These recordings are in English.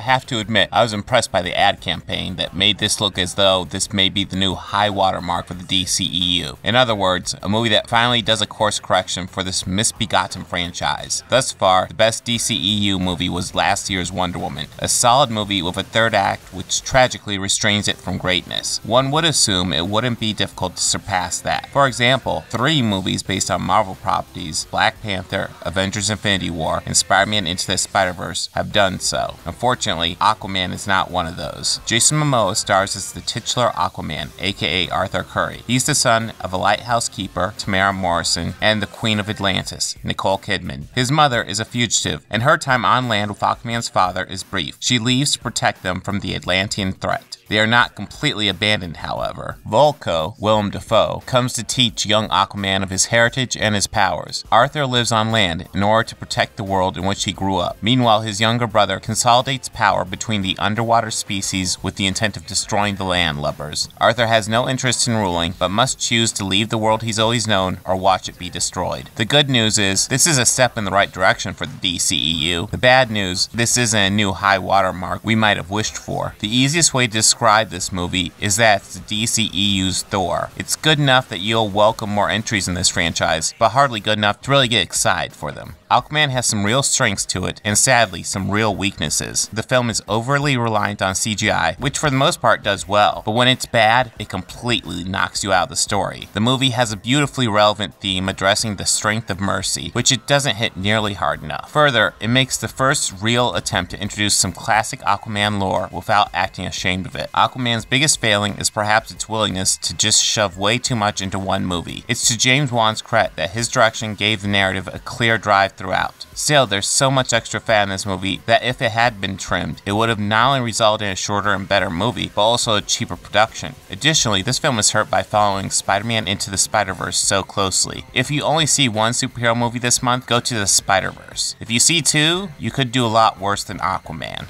have to admit, I was impressed by the ad campaign that made this look as though this may be the new high watermark for the DCEU. In other words, a movie that finally does a course correction for this misbegotten franchise. Thus far, the best DCEU movie was last year's Wonder Woman, a solid movie with a third act which tragically restrains it from greatness. One would assume it wouldn't be difficult to surpass that. For example, 3 movies based on Marvel properties, Black Panther, Avengers Infinity War, and Spider-Man Into the Spider-Verse, have done so. Unfortunately, Aquaman is not one of those. Jason Momoa stars as the titular Aquaman, aka Arthur Curry. He's the son of a lighthouse keeper, Temuera Morrison, and the Queen of Atlantis, Nicole Kidman. His mother is a fugitive, and her time on land with Aquaman's father is brief. She leaves to protect them from the Atlantean threat. They are not completely abandoned, however. Volko, Willem Dafoe, comes to teach young Aquaman of his heritage and his powers. Arthur lives on land in order to protect the world in which he grew up. Meanwhile, his younger brother consolidates power between the underwater species with the intent of destroying the landlubbers. Arthur has no interest in ruling, but must choose to leave the world he's always known or watch it be destroyed. The good news is, this is a step in the right direction for the DCEU. The bad news, this isn't a new high watermark we might have wished for. The easiest way to describe this movie is that it's the DCEU's Thor. It's good enough that you'll welcome more entries in this franchise, but hardly good enough to really get excited for them. Aquaman has some real strengths to it, and sadly, some real weaknesses. The film is overly reliant on CGI, which for the most part does well, but when it's bad, it completely knocks you out of the story. The movie has a beautifully relevant theme addressing the strength of mercy, which it doesn't hit nearly hard enough. Further, it makes the first real attempt to introduce some classic Aquaman lore without acting ashamed of it. Aquaman's biggest failing is perhaps its willingness to just shove way too much into one movie. It's to James Wan's credit that his direction gave the narrative a clear drive throughout. Still, there's so much extra fat in this movie that if it had been trimmed, it would have not only resulted in a shorter and better movie, but also a cheaper production. Additionally, this film is hurt by following Spider-Man Into the Spider-Verse so closely. If you only see one superhero movie this month, go to the Spider-Verse. If you see 2, you could do a lot worse than Aquaman.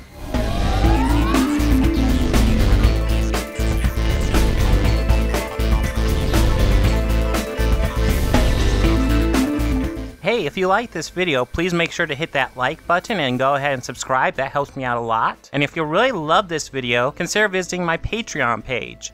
Hey, if you like this video, please make sure to hit that like button and go ahead and subscribe. That helps me out a lot. And if you really love this video, consider visiting my Patreon page.